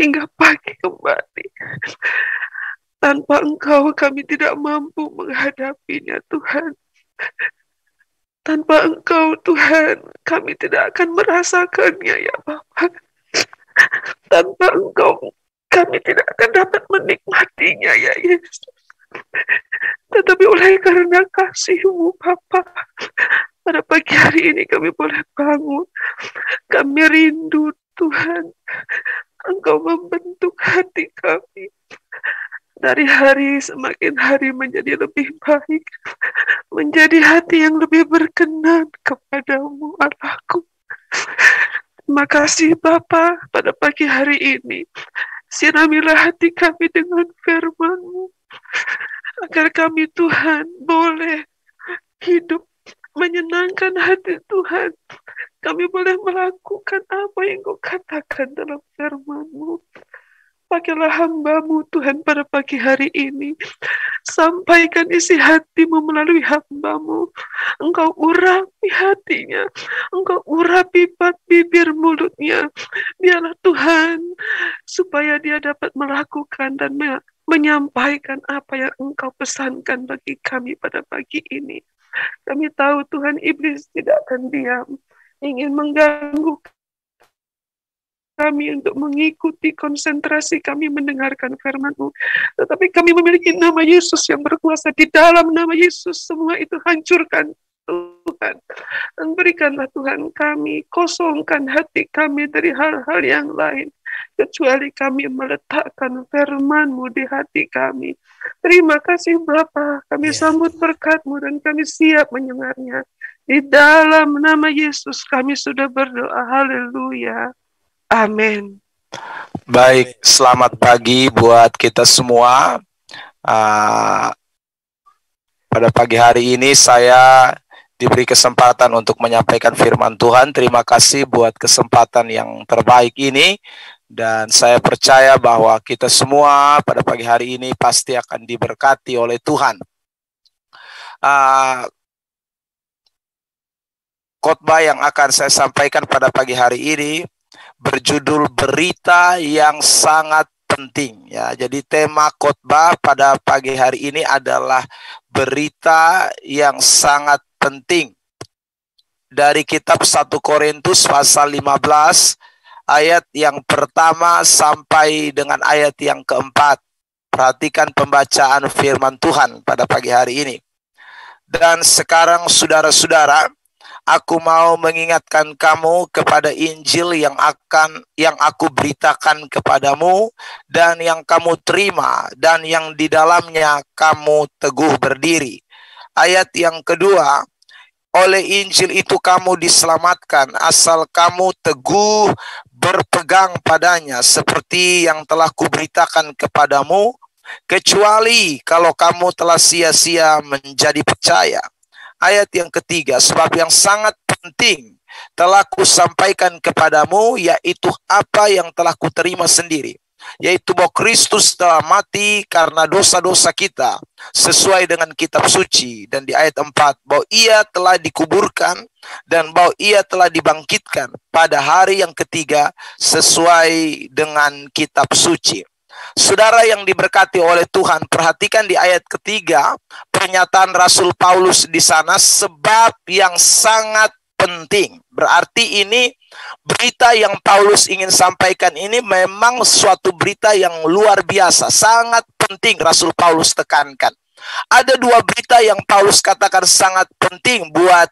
hingga pagi kembali. Tanpa Engkau kami tidak mampu menghadapinya, Tuhan. Tanpa Engkau, Tuhan, kami tidak akan merasakannya, ya Bapa. Tanpa Engkau, kami tidak akan dapat menikmatinya, ya Yesus. Tetapi oleh karena kasih-Mu, Bapa, pada pagi hari ini kami boleh bangun. Kami rindu, Tuhan. Engkau membentuk hati kami. Dari hari semakin hari menjadi lebih baik. Menjadi hati yang lebih berkenan kepadamu, Allahku. Terima kasih Bapa, pada pagi hari ini. Siramilah hati kami dengan firman-Mu. Agar kami, Tuhan, boleh hidup menyenangkan hati Tuhan. Kami boleh melakukan apa yang Kau katakan dalam firman-Mu. Pakailah hamba-Mu Tuhan pada pagi hari ini. Sampaikan isi hati-Mu melalui hamba-Mu. Engkau urapi hatinya. Engkau urapi bibir mulutnya. Biarlah Tuhan, supaya dia dapat melakukan dan menyampaikan apa yang Engkau pesankan bagi kami pada pagi ini. Kami tahu Tuhan, iblis tidak akan diam. Ingin mengganggu kami untuk mengikuti konsentrasi kami mendengarkan firman-Mu. Tetapi kami memiliki nama Yesus yang berkuasa. Di dalam nama Yesus semua itu hancurkan, Tuhan. Dan berikanlah Tuhan kami, kosongkan hati kami dari hal-hal yang lain. Kecuali kami meletakkan firman-Mu di hati kami. Terima kasih Bapa, kami sambut berkat-Mu dan kami siap mendengarnya. Di dalam nama Yesus kami sudah berdoa. Haleluya. Amin. Baik, selamat pagi buat kita semua. Pada pagi hari ini saya diberi kesempatan untuk menyampaikan firman Tuhan. Terima kasih buat kesempatan yang terbaik ini. Dan saya percaya bahwa kita semua pada pagi hari ini pasti akan diberkati oleh Tuhan. Khotbah yang akan saya sampaikan pada pagi hari ini berjudul berita yang sangat penting ya. Jadi tema khotbah pada pagi hari ini adalah berita yang sangat penting. Dari kitab 1 Korintus pasal 15 ayat yang pertama sampai dengan ayat yang keempat. Perhatikan pembacaan firman Tuhan pada pagi hari ini. Dan sekarang saudara-saudara, aku mau mengingatkan kamu kepada Injil yang aku beritakan kepadamu dan yang kamu terima dan yang di dalamnya kamu teguh berdiri. Ayat yang kedua, oleh Injil itu kamu diselamatkan asal kamu teguh berpegang padanya seperti yang telah kuberitakan kepadamu, kecuali kalau kamu telah sia-sia menjadi percaya. Ayat yang ketiga, sebab yang sangat penting telah kusampaikan kepadamu, yaitu apa yang telah kuterima sendiri, yaitu bahwa Kristus telah mati karena dosa-dosa kita sesuai dengan kitab suci. Dan di ayat 4, bahwa ia telah dikuburkan dan bahwa ia telah dibangkitkan pada hari yang ketiga sesuai dengan kitab suci. Saudara yang diberkati oleh Tuhan, perhatikan di ayat ketiga pernyataan Rasul Paulus di sana, sebab yang sangat penting. Berarti ini berita yang Paulus ingin sampaikan ini memang suatu berita yang luar biasa, sangat penting. Rasul Paulus tekankan. Ada dua berita yang Paulus katakan sangat penting buat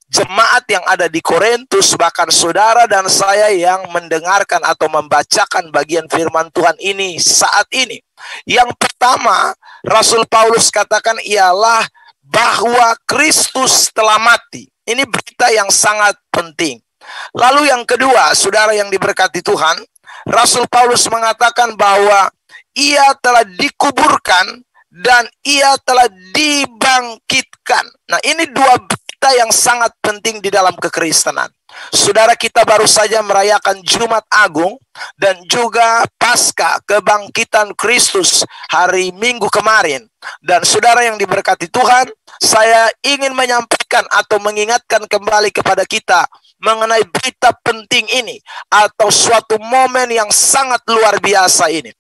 jemaat yang ada di Korintus, bahkan saudara dan saya yang mendengarkan atau membacakan bagian firman Tuhan ini saat ini. Yang pertama, Rasul Paulus katakan ialah bahwa Kristus telah mati. Ini berita yang sangat penting. Lalu yang kedua, saudara yang diberkati Tuhan, Rasul Paulus mengatakan bahwa ia telah dikuburkan dan ia telah dibangkitkan. Nah, ini dua berita yang sangat penting di dalam kekristenan. Saudara, kita baru saja merayakan Jumat Agung dan juga Paskah, kebangkitan Kristus hari Minggu kemarin. Dan saudara yang diberkati Tuhan, saya ingin menyampaikan atau mengingatkan kembali kepada kita mengenai berita penting ini atau suatu momen yang sangat luar biasa ini.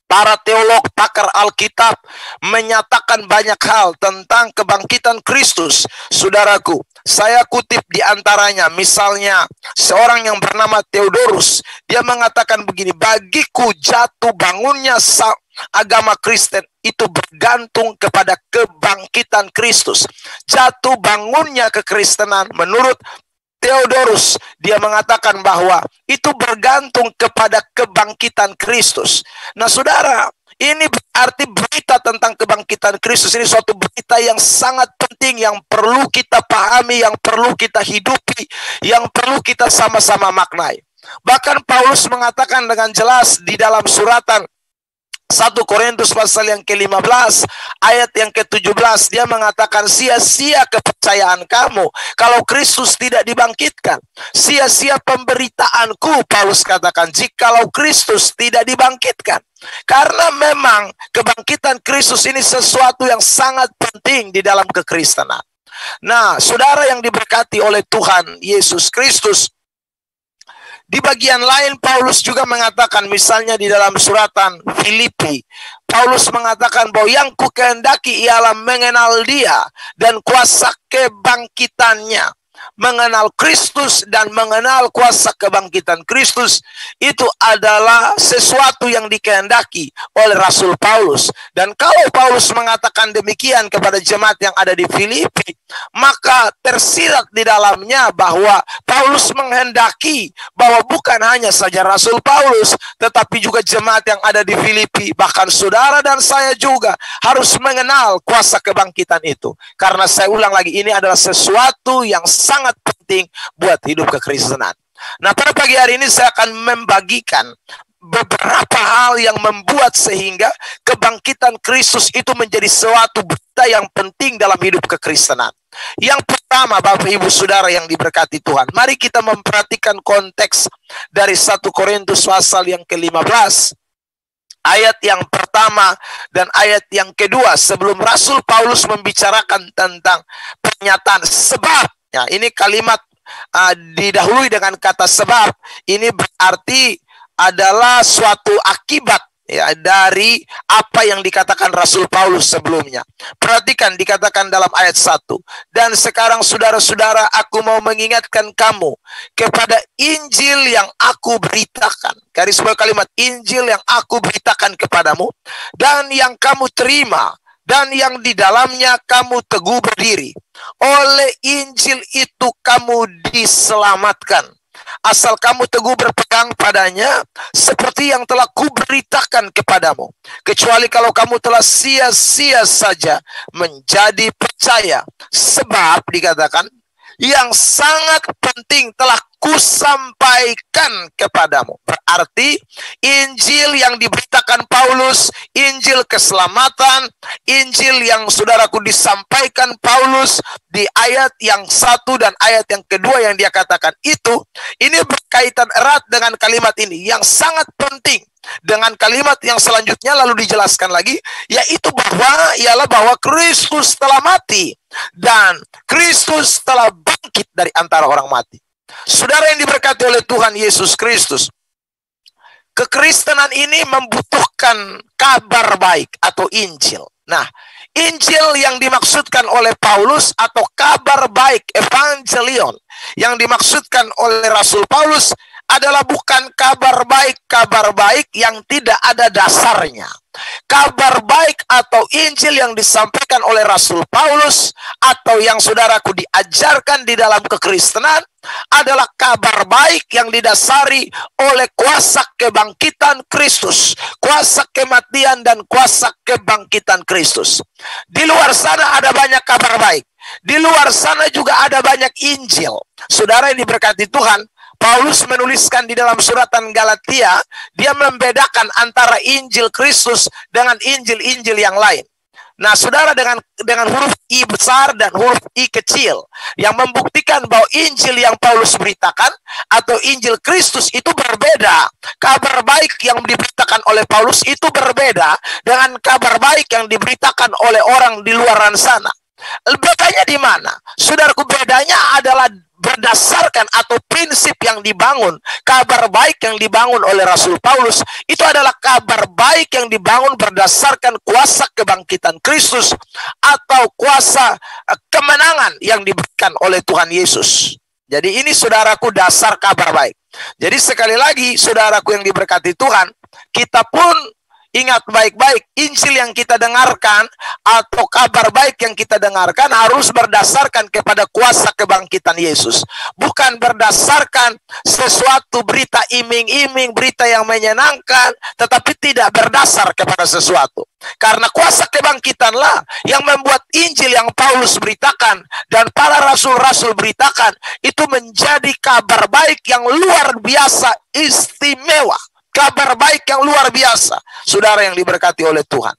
Para teolog pakar Alkitab menyatakan banyak hal tentang kebangkitan Kristus. Saudaraku, saya kutip di antaranya, misalnya seorang yang bernama Theodorus, dia mengatakan begini, bagiku jatuh bangunnya agama Kristen itu bergantung kepada kebangkitan Kristus. Jatuh bangunnya kekristenan menurut Theodorus, dia mengatakan bahwa itu bergantung kepada kebangkitan Kristus. Nah, saudara, ini berarti berita tentang kebangkitan Kristus ini suatu berita yang sangat penting, yang perlu kita pahami, yang perlu kita hidupi, yang perlu kita sama-sama maknai. Bahkan Paulus mengatakan dengan jelas di dalam suratan 1 Korintus pasal yang ke-15 ayat yang ke-17, dia mengatakan sia-sia kepercayaan kamu kalau Kristus tidak dibangkitkan. Sia-sia pemberitaanku, Paulus katakan, jikalau Kristus tidak dibangkitkan. Karena memang kebangkitan Kristus ini sesuatu yang sangat penting di dalam kekristenan. Nah, saudara yang diberkati oleh Tuhan Yesus Kristus, di bagian lain Paulus juga mengatakan, misalnya di dalam suratan Filipi, Paulus mengatakan bahwa yang kukehendaki ialah mengenal Dia dan kuasa kebangkitannya. Mengenal Kristus dan mengenal kuasa kebangkitan Kristus itu adalah sesuatu yang dikehendaki oleh Rasul Paulus. Dan kalau Paulus mengatakan demikian kepada jemaat yang ada di Filipi, maka tersirat di dalamnya bahwa Paulus menghendaki bahwa bukan hanya saja Rasul Paulus, tetapi juga jemaat yang ada di Filipi, bahkan saudara dan saya juga harus mengenal kuasa kebangkitan itu. Karena saya ulang lagi, ini adalah sesuatu yang sangat penting buat hidup kekristenan. Nah, pada pagi hari ini saya akan membagikan beberapa hal yang membuat sehingga kebangkitan Kristus itu menjadi suatu berita yang penting dalam hidup kekristenan. Yang pertama, Bapak Ibu Saudara yang diberkati Tuhan, mari kita memperhatikan konteks dari 1 Korintus pasal yang ke-15 ayat yang pertama dan ayat yang kedua, sebelum Rasul Paulus membicarakan tentang pernyataan sebab. Ya, ini kalimat didahului dengan kata sebab. Ini berarti adalah suatu akibat ya dari apa yang dikatakan Rasul Paulus sebelumnya. Perhatikan, dikatakan dalam ayat 1. Dan sekarang saudara-saudara, aku mau mengingatkan kamu kepada Injil yang aku beritakan. Garis bawah kalimat Injil yang aku beritakan kepadamu, dan yang kamu terima, dan yang di dalamnya kamu teguh berdiri. Oleh Injil itu kamu diselamatkan, asal kamu teguh berpegang padanya, seperti yang telah kuberitakan kepadamu. Kecuali kalau kamu telah sia-sia saja menjadi percaya. Sebab dikatakan, yang sangat penting telah kusampaikan kepadamu. Berarti Injil yang diberitakan Paulus, Injil keselamatan, Injil yang saudaraku disampaikan Paulus di ayat yang 1 dan ayat yang kedua yang dia katakan itu, ini berkaitan erat dengan kalimat ini yang sangat penting. Dengan kalimat yang selanjutnya lalu dijelaskan lagi, yaitu bahwa Kristus telah mati dan Kristus telah bangkit dari antara orang mati. Saudara yang diberkati oleh Tuhan Yesus Kristus, kekristenan ini membutuhkan kabar baik atau Injil. Nah, Injil yang dimaksudkan oleh Paulus atau kabar baik, evangelion, yang dimaksudkan oleh Rasul Paulus adalah bukan kabar baik yang tidak ada dasarnya. Kabar baik atau Injil yang disampaikan oleh Rasul Paulus atau yang saudaraku diajarkan di dalam kekristenan adalah kabar baik yang didasari oleh kuasa kebangkitan Kristus, kuasa kematian dan kuasa kebangkitan Kristus. Di luar sana ada banyak kabar baik. Di luar sana juga ada banyak Injil. Saudara yang diberkati Tuhan, Paulus menuliskan di dalam suratan Galatia, dia membedakan antara Injil Kristus dengan Injil-Injil yang lain. Nah, saudara, dengan huruf I besar dan huruf I kecil, yang membuktikan bahwa Injil yang Paulus beritakan atau Injil Kristus itu berbeda. Kabar baik yang diberitakan oleh Paulus itu berbeda dengan kabar baik yang diberitakan oleh orang di luaran sana. Bedanya di mana? Saudaraku, bedanya adalah berdasarkan atau prinsip yang dibangun, kabar baik yang dibangun oleh Rasul Paulus itu adalah kabar baik yang dibangun berdasarkan kuasa kebangkitan Kristus atau kuasa kemenangan yang diberikan oleh Tuhan Yesus. Jadi ini saudaraku dasar kabar baik. Jadi sekali lagi saudaraku yang diberkati Tuhan, kita pun ingat baik-baik, Injil yang kita dengarkan atau kabar baik yang kita dengarkan harus berdasarkan kepada kuasa kebangkitan Yesus. Bukan berdasarkan sesuatu berita iming-iming, berita yang menyenangkan, tetapi tidak berdasar kepada sesuatu. Karena kuasa kebangkitanlah yang membuat Injil yang Paulus beritakan dan para rasul-rasul beritakan itu menjadi kabar baik yang luar biasa istimewa. Kabar baik yang luar biasa, saudara yang diberkati oleh Tuhan.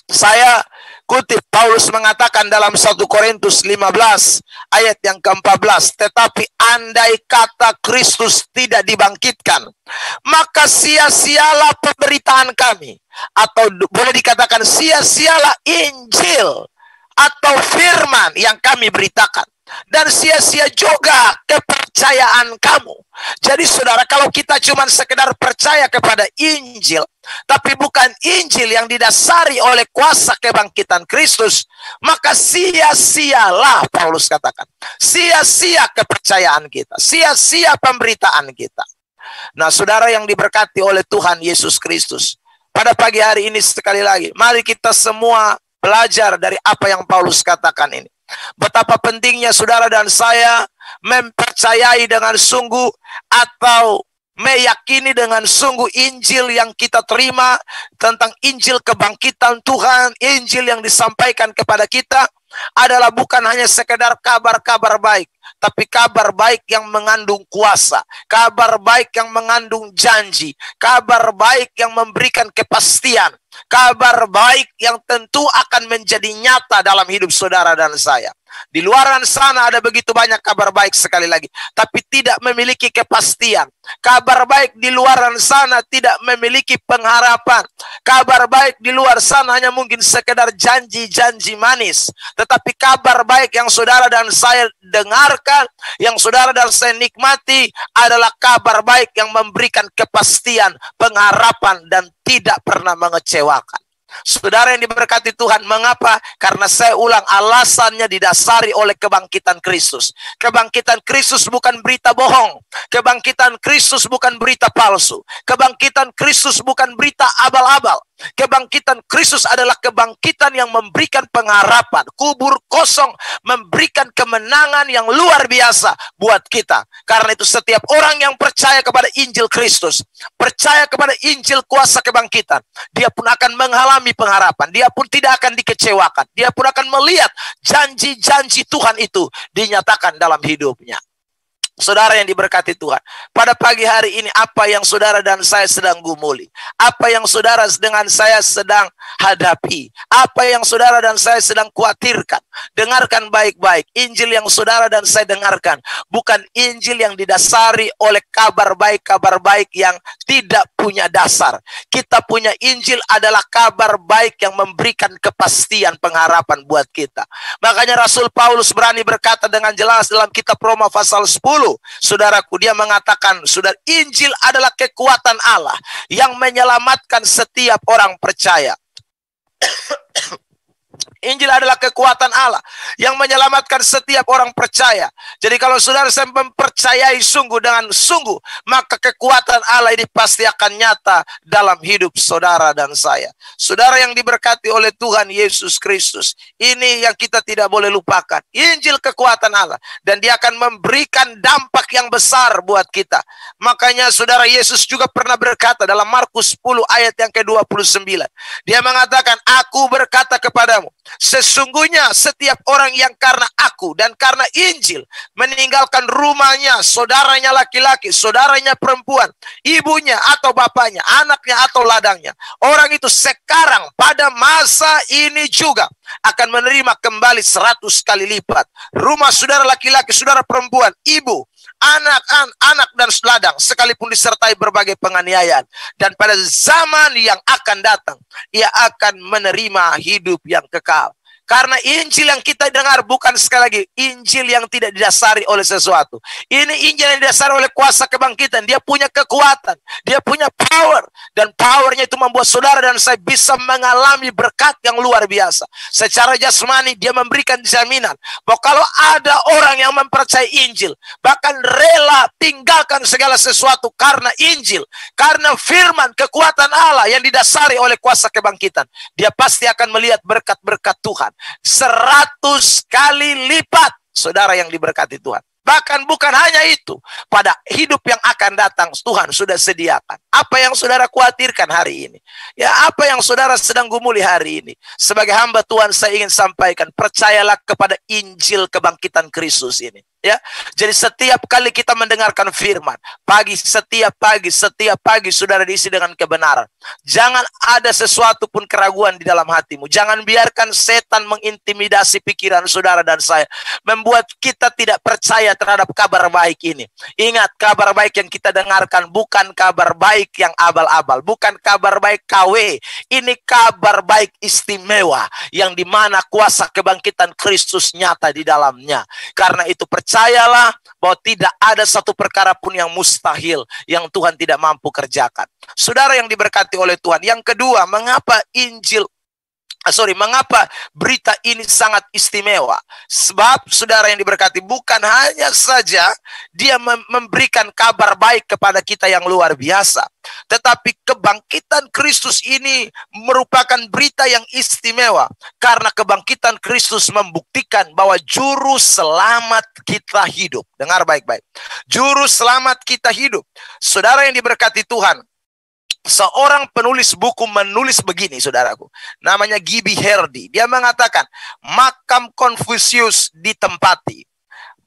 Saya kutip, Paulus mengatakan dalam 1 Korintus 15 ayat yang ke-14, tetapi andai kata Kristus tidak dibangkitkan, maka sia-sialah pemberitaan kami, atau boleh dikatakan sia-sialah Injil atau firman yang kami beritakan. Dan sia-sia juga kepercayaan kamu. Jadi saudara, kalau kita cuma sekedar percaya kepada Injil, tapi bukan Injil yang didasari oleh kuasa kebangkitan Kristus, maka sia-sialah, Paulus katakan, sia-sia kepercayaan kita, sia-sia pemberitaan kita. Nah saudara yang diberkati oleh Tuhan Yesus Kristus, pada pagi hari ini sekali lagi, mari kita semua belajar dari apa yang Paulus katakan ini. Betapa pentingnya saudara dan saya mempercayai dengan sungguh atau meyakini dengan sungguh Injil yang kita terima tentang Injil kebangkitan Tuhan, Injil yang disampaikan kepada kita adalah bukan hanya sekedar kabar-kabar baik, tapi kabar baik yang mengandung kuasa, kabar baik yang mengandung janji, kabar baik yang memberikan kepastian, kabar baik yang tentu akan menjadi nyata dalam hidup saudara dan saya. Di luaran sana ada begitu banyak kabar baik sekali lagi, tapi tidak memiliki kepastian. Kabar baik di luaran sana tidak memiliki pengharapan. Kabar baik di luar sana hanya mungkin sekedar janji-janji manis. Tetapi kabar baik yang saudara dan saya dengarkan, yang saudara dan saya nikmati adalah kabar baik yang memberikan kepastian, pengharapan, dan tidak pernah mengecewakan. Saudara yang diberkati Tuhan, mengapa? Karena saya ulang, alasannya didasari oleh kebangkitan Kristus. Kebangkitan Kristus bukan berita bohong. Kebangkitan Kristus bukan berita palsu. Kebangkitan Kristus bukan berita abal-abal. Kebangkitan Kristus adalah kebangkitan yang memberikan pengharapan. Kubur kosong memberikan kemenangan yang luar biasa buat kita. Karena itu setiap orang yang percaya kepada Injil Kristus, percaya kepada Injil kuasa kebangkitan, dia pun akan mengalami pengharapan. Dia pun tidak akan dikecewakan. Dia pun akan melihat janji-janji Tuhan itu dinyatakan dalam hidupnya. Saudara yang diberkati Tuhan, pada pagi hari ini apa yang saudara dan saya sedang gumuli? Apa yang saudara dengan saya sedang hadapi? Apa yang saudara dan saya sedang khawatirkan? Dengarkan baik-baik, Injil yang saudara dan saya dengarkan bukan Injil yang didasari oleh kabar baik yang tidak punya dasar. Kita punya Injil adalah kabar baik yang memberikan kepastian pengharapan buat kita. Makanya Rasul Paulus berani berkata dengan jelas dalam kitab Roma pasal 10, saudaraku, dia mengatakan, saudara, Injil adalah kekuatan Allah yang menyelamatkan setiap orang percaya. Injil adalah kekuatan Allah yang menyelamatkan setiap orang percaya. Jadi kalau saudara saya mempercayai sungguh dengan sungguh, maka kekuatan Allah ini pasti akan nyata dalam hidup saudara dan saya. Saudara yang diberkati oleh Tuhan Yesus Kristus, ini yang kita tidak boleh lupakan. Injil kekuatan Allah, dan dia akan memberikan dampak yang besar buat kita. Makanya saudara, Yesus juga pernah berkata dalam Markus 10 ayat yang ke-29. Dia mengatakan, aku berkata kepadamu, sesungguhnya setiap orang yang karena aku dan karena Injil meninggalkan rumahnya, saudaranya laki-laki, saudaranya perempuan, ibunya atau bapaknya, anaknya atau ladangnya, orang itu sekarang pada masa ini juga akan menerima kembali 100 kali lipat. Rumah saudara laki-laki, saudara perempuan, ibu, anak dan ladang, sekalipun disertai berbagai penganiayaan. Dan pada zaman yang akan datang, ia akan menerima hidup yang kekal. Karena Injil yang kita dengar bukan sekali lagi Injil yang tidak didasari oleh sesuatu. Ini Injil yang didasari oleh kuasa kebangkitan. Dia punya kekuatan, dia punya power, dan powernya itu membuat saudara dan saya bisa mengalami berkat yang luar biasa. Secara jasmani dia memberikan jaminan bahwa kalau ada orang yang mempercayai Injil, bahkan rela tinggalkan segala sesuatu karena Injil, karena firman kekuatan Allah yang didasari oleh kuasa kebangkitan, dia pasti akan melihat berkat-berkat Tuhan 100 kali lipat, saudara yang diberkati Tuhan. Bahkan bukan hanya itu, pada hidup yang akan datang Tuhan sudah sediakan. Apa yang saudara khawatirkan hari ini? Ya, apa yang saudara sedang gumuli hari ini? Sebagai hamba Tuhan saya ingin sampaikan, percayalah kepada Injil kebangkitan Kristus ini. Ya, jadi setiap kali kita mendengarkan firman, setiap pagi saudara diisi dengan kebenaran. Jangan ada sesuatu pun keraguan di dalam hatimu. Jangan biarkan setan mengintimidasi pikiran saudara dan saya, membuat kita tidak percaya terhadap kabar baik ini. Ingat, kabar baik yang kita dengarkan bukan kabar baik yang abal-abal, bukan kabar baik KW. Ini kabar baik istimewa yang dimana kuasa kebangkitan Kristus nyata di dalamnya. Karena itu percayalah bahwa tidak ada satu perkara pun yang mustahil yang Tuhan tidak mampu kerjakan. Saudara yang diberkati oleh Tuhan. Yang kedua, mengapa mengapa berita ini sangat istimewa? Sebab saudara yang diberkati, bukan hanya saja dia memberikan kabar baik kepada kita yang luar biasa, tetapi kebangkitan Kristus ini merupakan berita yang istimewa. Karena kebangkitan Kristus membuktikan bahwa juru selamat kita hidup. Dengar baik-baik. Juru selamat kita hidup. Saudara yang diberkati Tuhan, seorang penulis buku menulis begini, saudaraku. Namanya Gibi Herdi. Dia mengatakan, makam Konfusius ditempati,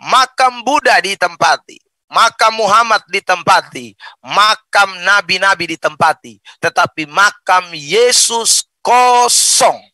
makam Buddha ditempati, makam Muhammad ditempati, makam nabi-nabi ditempati, tetapi makam Yesus kosong.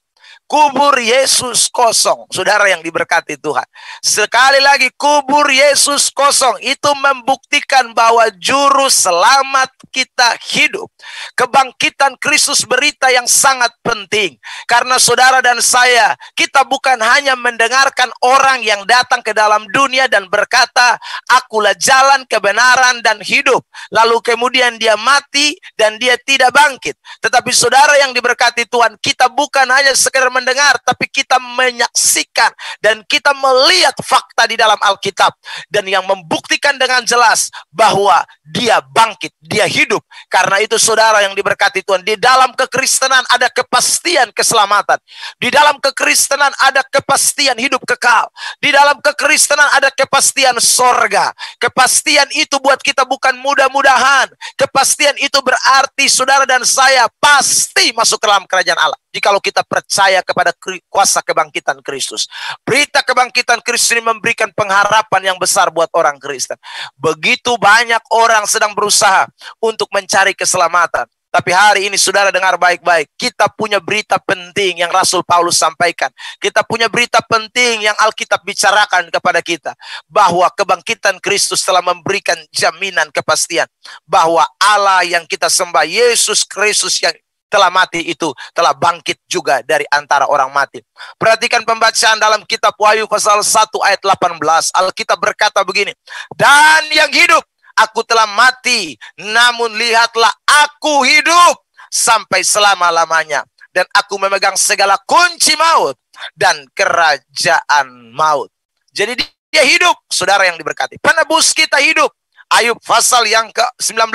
Kubur Yesus kosong. Saudara yang diberkati Tuhan, sekali lagi, kubur Yesus kosong. Itu membuktikan bahwa juru selamat kita hidup. Kebangkitan Kristus berita yang sangat penting. Karena saudara dan saya, kita bukan hanya mendengarkan orang yang datang ke dalam dunia dan berkata, akulah jalan, kebenaran, dan hidup. Lalu kemudian dia mati dan dia tidak bangkit. Tetapi saudara yang diberkati Tuhan, kita bukan hanya sekedar mendengar, tapi kita menyaksikan dan kita melihat fakta di dalam Alkitab, dan yang membuktikan dengan jelas bahwa dia bangkit, dia hidup. Karena itu saudara yang diberkati Tuhan, di dalam kekristenan ada kepastian keselamatan, di dalam kekristenan ada kepastian hidup kekal, di dalam kekristenan ada kepastian sorga. Kepastian itu buat kita bukan mudah-mudahan, kepastian itu berarti saudara dan saya pasti masuk ke dalam kerajaan Allah jikalau kita percaya kepada kuasa kebangkitan Kristus. Berita kebangkitan Kristus ini memberikan pengharapan yang besar buat orang Kristen. Begitu banyak orang sedang berusaha untuk mencari keselamatan. Tapi hari ini saudara dengar baik-baik, kita punya berita penting yang Rasul Paulus sampaikan. Kita punya berita penting yang Alkitab bicarakan kepada kita, bahwa kebangkitan Kristus telah memberikan jaminan kepastian bahwa Allah yang kita sembah, Yesus Kristus yang telah mati itu telah bangkit juga dari antara orang mati. Perhatikan pembacaan dalam kitab Wahyu pasal 1 ayat 18. Alkitab berkata begini, dan yang hidup, aku telah mati, namun lihatlah aku hidup sampai selama-lamanya, dan aku memegang segala kunci maut dan kerajaan maut. Jadi dia hidup, saudara yang diberkati. Penebus kita hidup. Ayub pasal yang ke-19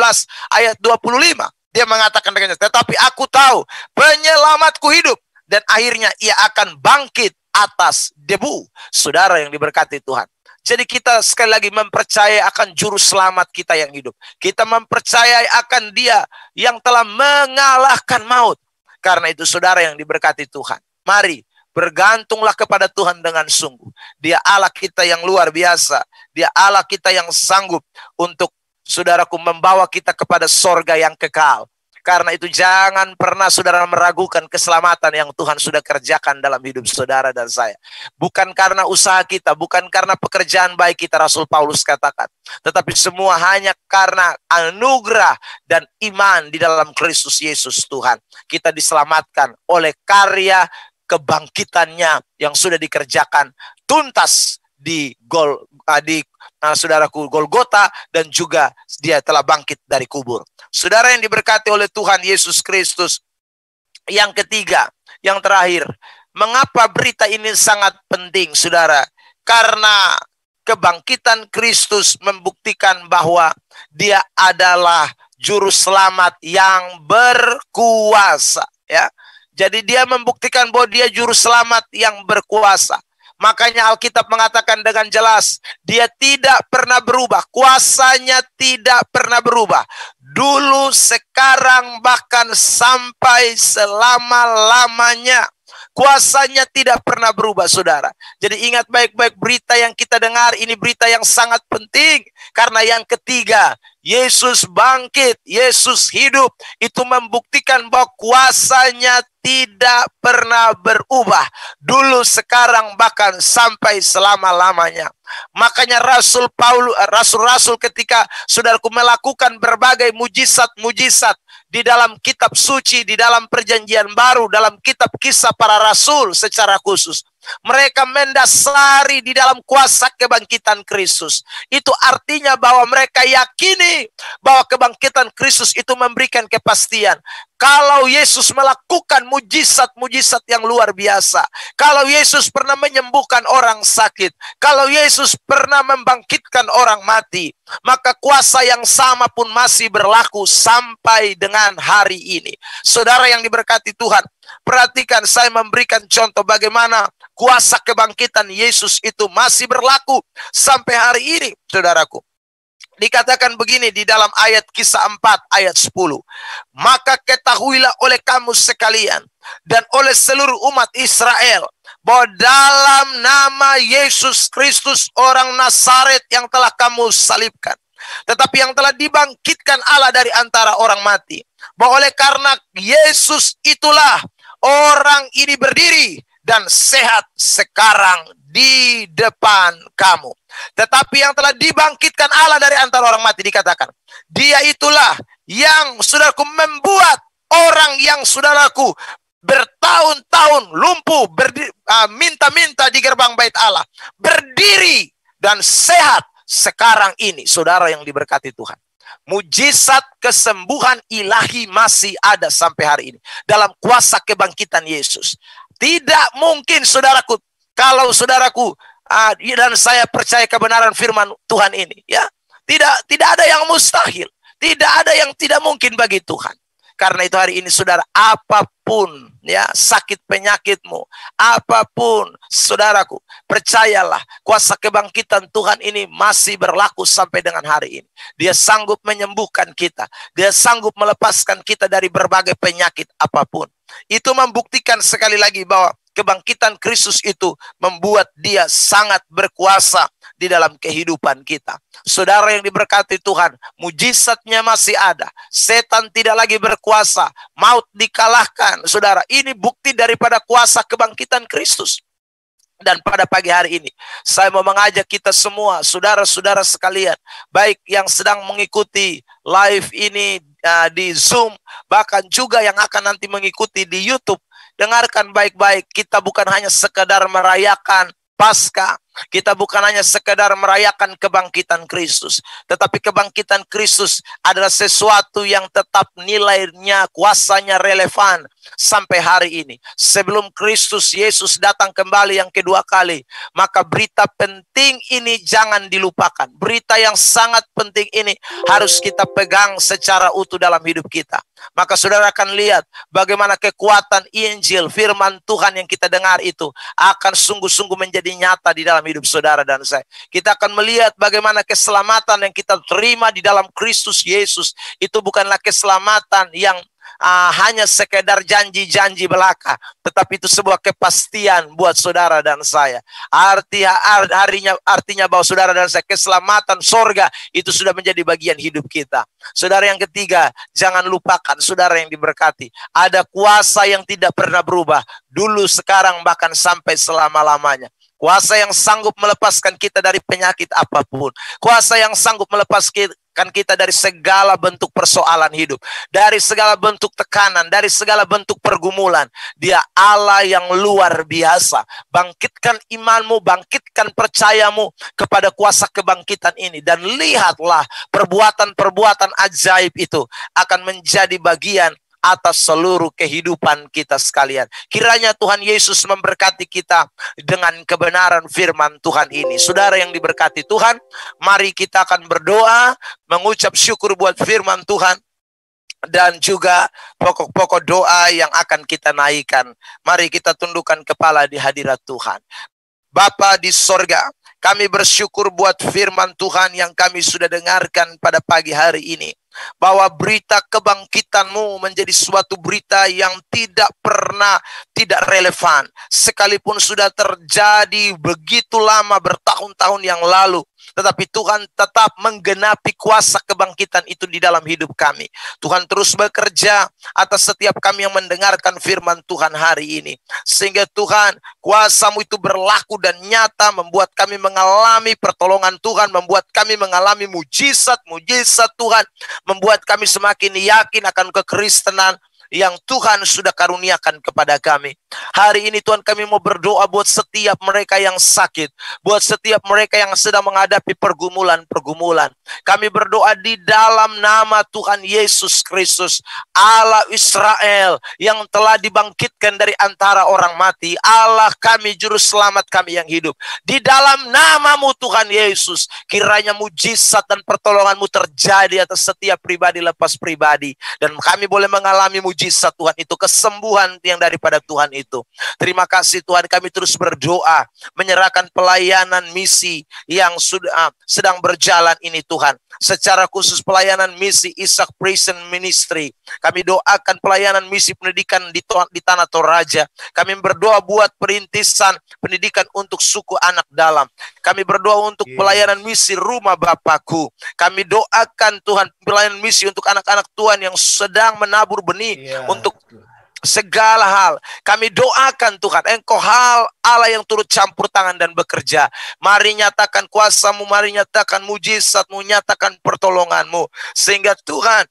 ayat 25. Dia mengatakan dengan, tetapi aku tahu penyelamatku hidup, dan akhirnya ia akan bangkit atas debu. Saudara yang diberkati Tuhan. Jadi kita sekali lagi mempercayai akan juru selamat kita yang hidup. Kita mempercayai akan dia yang telah mengalahkan maut. Karena itu saudara yang diberkati Tuhan, mari bergantunglah kepada Tuhan dengan sungguh. Dia Allah kita yang luar biasa. Dia Allah kita yang sanggup untuk, saudaraku, membawa kita kepada sorga yang kekal. Karena itu jangan pernah saudara meragukan keselamatan yang Tuhan sudah kerjakan dalam hidup saudara dan saya. Bukan karena usaha kita, bukan karena pekerjaan baik kita, Rasul Paulus katakan. Tetapi semua hanya karena anugerah dan iman di dalam Kristus Yesus Tuhan. Kita diselamatkan oleh karya kebangkitannya yang sudah dikerjakan tuntas di saudaraku Golgota, dan juga dia telah bangkit dari kubur. Saudara yang diberkati oleh Tuhan Yesus Kristus, yang ketiga, yang terakhir, mengapa berita ini sangat penting, saudara? Karena kebangkitan Kristus membuktikan bahwa dia adalah juru selamat yang berkuasa, ya. Jadi dia membuktikan bahwa dia juru selamat yang berkuasa. Makanya Alkitab mengatakan dengan jelas, dia tidak pernah berubah, kuasanya tidak pernah berubah. Dulu, sekarang, bahkan sampai selama-lamanya. Kuasanya tidak pernah berubah, saudara. Jadi ingat baik-baik, berita yang kita dengar ini berita yang sangat penting. Karena yang ketiga, Yesus bangkit, Yesus hidup. Itu membuktikan bahwa kuasanya tidak pernah berubah. Dulu, sekarang, bahkan sampai selama-lamanya. Makanya Rasul Paulus, rasul-rasul ketika saudaraku melakukan berbagai mujizat-mujizat di dalam kitab suci, di dalam perjanjian baru, dalam kitab kisah para rasul secara khusus, mereka mendasari di dalam kuasa kebangkitan Kristus. Itu artinya bahwa mereka yakini bahwa kebangkitan Kristus itu memberikan kepastian. Kalau Yesus melakukan mujizat-mujizat yang luar biasa, kalau Yesus pernah menyembuhkan orang sakit, kalau Yesus pernah membangkitkan orang mati, maka kuasa yang sama pun masih berlaku sampai dengan hari ini. Saudara yang diberkati Tuhan, perhatikan, saya memberikan contoh bagaimana kuasa kebangkitan Yesus itu masih berlaku sampai hari ini, saudaraku. Dikatakan begini di dalam ayat Kisah 4 ayat 10. Maka ketahuilah oleh kamu sekalian dan oleh seluruh umat Israel bahwa dalam nama Yesus Kristus orang Nazaret yang telah kamu salibkan, tetapi yang telah dibangkitkan Allah dari antara orang mati, bahwa oleh karena Yesus itulah orang ini berdiri dan sehat sekarang di depan kamu. Tetapi yang telah dibangkitkan Allah dari antara orang mati, dikatakan, dia itulah yang, saudaraku, membuat orang yang, saudaraku, bertahun-tahun lumpuh, minta-minta di gerbang bait Allah, berdiri dan sehat sekarang ini. Saudara yang diberkati Tuhan, mujizat kesembuhan ilahi masih ada sampai hari ini dalam kuasa kebangkitan Yesus. Tidak mungkin, saudaraku, kalau saudaraku dan saya percaya kebenaran firman Tuhan ini, ya, tidak ada yang mustahil, tidak ada yang tidak mungkin bagi Tuhan. Karena itu hari ini, saudara, apapun, ya, sakit penyakitmu, apapun, saudaraku, percayalah kuasa kebangkitan Tuhan ini masih berlaku sampai dengan hari ini. Dia sanggup menyembuhkan kita, dia sanggup melepaskan kita dari berbagai penyakit apapun. Itu membuktikan sekali lagi bahwa kebangkitan Kristus itu membuat dia sangat berkuasa di dalam kehidupan kita. Saudara yang diberkati Tuhan, mujizatnya masih ada. Setan tidak lagi berkuasa, maut dikalahkan. Saudara, ini bukti daripada kuasa kebangkitan Kristus. Dan pada pagi hari ini, saya mau mengajak kita semua, saudara-saudara sekalian, baik yang sedang mengikuti live ini di Zoom, bahkan juga yang akan nanti mengikuti di YouTube. Dengarkan baik-baik, kita bukan hanya sekedar merayakan Paskah, kita bukan hanya sekedar merayakan kebangkitan Kristus, tetapi kebangkitan Kristus adalah sesuatu yang tetap nilainya, kuasanya relevan sampai hari ini. Sebelum Kristus Yesus datang kembali yang kedua kali, maka berita penting ini jangan dilupakan. Berita yang sangat penting ini harus kita pegang secara utuh dalam hidup kita. Maka saudara akan lihat bagaimana kekuatan Injil, firman Tuhan yang kita dengar itu akan sungguh-sungguh menjadi nyata di dalam hidup saudara dan saya. Kita akan melihat bagaimana keselamatan yang kita terima di dalam Kristus Yesus itu bukanlah keselamatan yang hanya sekedar janji-janji belaka, tetapi itu sebuah kepastian buat saudara dan saya. Artinya bahwa saudara dan saya, keselamatan sorga itu sudah menjadi bagian hidup kita. Saudara yang ketiga, jangan lupakan, saudara yang diberkati, ada kuasa yang tidak pernah berubah, dulu, sekarang, bahkan sampai selama-lamanya. Kuasa yang sanggup melepaskan kita dari penyakit apapun. Kuasa yang sanggup menyelamatkan kita dari segala bentuk persoalan hidup, dari segala bentuk tekanan, dari segala bentuk pergumulan. Dia Allah yang luar biasa. Bangkitkan imanmu, bangkitkan percayamu kepada kuasa kebangkitan ini, dan lihatlah perbuatan-perbuatan ajaib itu akan menjadi bagian atas seluruh kehidupan kita sekalian. Kiranya Tuhan Yesus memberkati kita dengan kebenaran firman Tuhan ini. Saudara yang diberkati Tuhan, mari kita akan berdoa, mengucap syukur buat firman Tuhan, dan juga pokok-pokok doa yang akan kita naikkan. Mari kita tundukkan kepala di hadirat Tuhan. Bapa di sorga, kami bersyukur buat firman Tuhan yang kami sudah dengarkan pada pagi hari ini. Bahwa berita kebangkitan-Mu menjadi suatu berita yang tidak pernah tidak relevan. Sekalipun sudah terjadi begitu lama, bertahun-tahun yang lalu, tetapi Tuhan tetap menggenapi kuasa kebangkitan itu di dalam hidup kami. Tuhan terus bekerja atas setiap kami yang mendengarkan firman Tuhan hari ini. Sehingga Tuhan, kuasa-Mu itu berlaku dan nyata, membuat kami mengalami pertolongan Tuhan, membuat kami mengalami mujizat-mujizat Tuhan, membuat kami semakin yakin akan kekristenan yang Tuhan sudah karuniakan kepada kami. Hari ini Tuhan, kami mau berdoa buat setiap mereka yang sakit, buat setiap mereka yang sedang menghadapi pergumulan-pergumulan. Kami berdoa di dalam nama Tuhan Yesus Kristus, Allah Israel yang telah dibangkitkan dari antara orang mati, Allah kami, juru selamat kami yang hidup. Di dalam nama-Mu Tuhan Yesus, kiranya mujizat dan pertolongan-Mu terjadi atas setiap pribadi lepas pribadi, dan kami boleh mengalami mujizat Tuhan itu, kesembuhan yang daripada Tuhan itu. Terima kasih Tuhan, kami terus berdoa, menyerahkan pelayanan misi yang sudah sedang berjalan ini Tuhan. Secara khusus pelayanan misi Ishak Prison Ministry. Kami doakan pelayanan misi pendidikan di Tanah Toraja. Kami berdoa buat perintisan pendidikan untuk suku anak dalam. Kami berdoa untuk pelayanan misi Rumah Bapakku. Kami doakan Tuhan pelayanan misi untuk anak-anak Tuhan yang sedang menabur benih untuk segala hal. Kami doakan Tuhan, Engkau Allah yang turut campur tangan dan bekerja. Mari nyatakan kuasa-Mu, mari nyatakan mujizat-Mu, nyatakan pertolongan-Mu, sehingga Tuhan,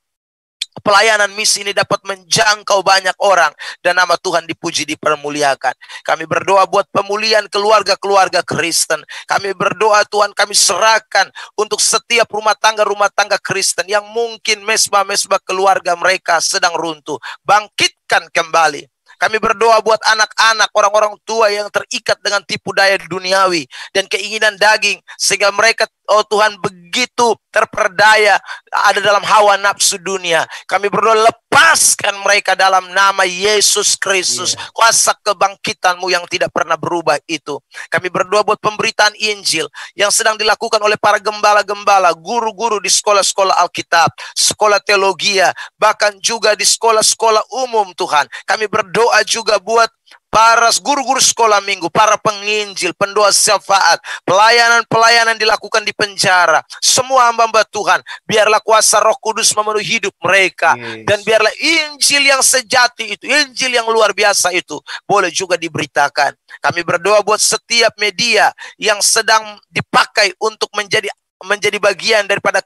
pelayanan misi ini dapat menjangkau banyak orang dan nama Tuhan dipuji, dipermuliakan. Kami berdoa buat pemulihan keluarga-keluarga Kristen. Kami berdoa Tuhan, kami serahkan untuk setiap rumah tangga Kristen yang mungkin mesbah-mesbah keluarga mereka sedang runtuh. Bangkitkan kembali. Kami berdoa buat anak-anak, orang-orang tua yang terikat dengan tipu daya duniawi dan keinginan daging, sehingga mereka, oh Tuhan, begitu terperdaya ada dalam hawa nafsu dunia. Kami berdoa, lepaskan mereka dalam nama Yesus Kristus. Kuasa kebangkitan-Mu yang tidak pernah berubah itu. Kami berdoa buat pemberitaan Injil yang sedang dilakukan oleh para gembala-gembala, guru-guru di sekolah-sekolah Alkitab, sekolah teologia, bahkan juga di sekolah-sekolah umum Tuhan. Kami berdoa juga buat para guru-guru sekolah minggu, para penginjil, pendoa syafaat, pelayanan-pelayanan dilakukan di penjara. Semua hamba-hamba Tuhan, biarlah kuasa Roh Kudus memenuhi hidup mereka. Dan biarlah Injil yang sejati itu, Injil yang luar biasa itu, boleh juga diberitakan. Kami berdoa buat setiap media yang sedang dipakai untuk menjadi bagian daripada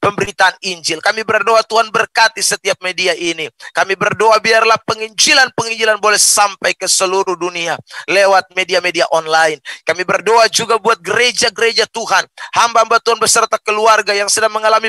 pemberitaan Injil. Kami berdoa Tuhan, berkati setiap media ini. Kami berdoa biarlah penginjilan boleh sampai ke seluruh dunia lewat media-media online. Kami berdoa juga buat gereja-gereja Tuhan, hamba-hamba Tuhan beserta keluarga yang sedang mengalami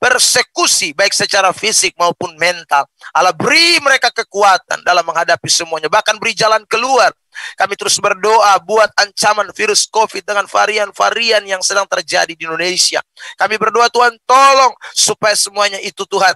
persekusi baik secara fisik maupun mental. Allah beri mereka kekuatan dalam menghadapi semuanya, bahkan beri jalan keluar. Kami terus berdoa buat ancaman virus COVID dengan varian-varian yang sedang terjadi di Indonesia. Kami berdoa Tuhan, tolong supaya semuanya itu Tuhan,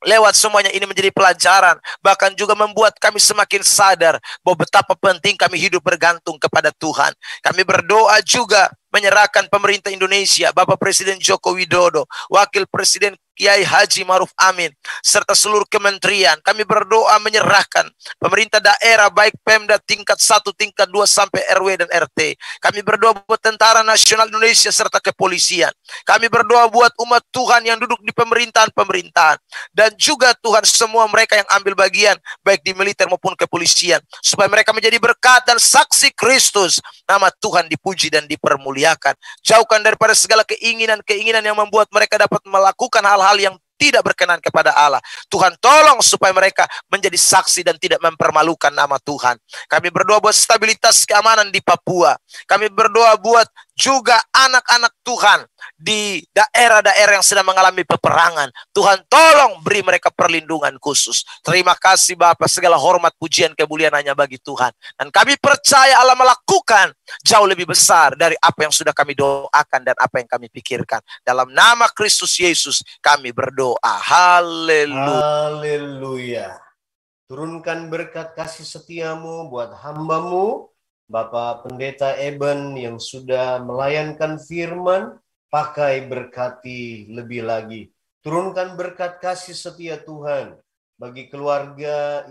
lewat semuanya ini menjadi pelajaran, bahkan juga membuat kami semakin sadar bahwa betapa penting kami hidup bergantung kepada Tuhan. Kami berdoa juga menyerahkan pemerintah Indonesia, Bapak Presiden Joko Widodo, Wakil Presiden Kiai Haji Maruf Amin, serta seluruh kementerian. Kami berdoa menyerahkan pemerintah daerah, baik Pemda tingkat 1, tingkat 2, sampai RW dan RT. Kami berdoa buat Tentara Nasional Indonesia serta kepolisian. Kami berdoa buat umat Tuhan yang duduk di pemerintahan-pemerintahan. Dan juga Tuhan semua mereka yang ambil bagian, baik di militer maupun kepolisian. Supaya mereka menjadi berkat dan saksi Kristus. Nama Tuhan dipuji dan dipermuliakan. Jauhkan daripada segala keinginan-keinginan yang membuat mereka dapat melakukan hal-hal yang tidak berkenan kepada Allah. Tuhan tolong supaya mereka menjadi saksi dan tidak mempermalukan nama Tuhan. Kami berdoa buat stabilitas keamanan di Papua. Kami berdoa buat juga anak-anak Tuhan di daerah-daerah yang sedang mengalami peperangan. Tuhan tolong beri mereka perlindungan khusus. Terima kasih Bapa, segala hormat, pujian, kemuliaan hanya bagi Tuhan. Dan kami percaya Allah melakukan jauh lebih besar dari apa yang sudah kami doakan dan apa yang kami pikirkan. Dalam nama Kristus Yesus kami berdoa. Haleluya. Haleluya. Turunkan berkat kasih setiamu buat hamba-Mu, Bapak Pendeta Eben yang sudah melayankan firman, pakai berkati lebih lagi. Turunkan berkat kasih setia Tuhan bagi keluarga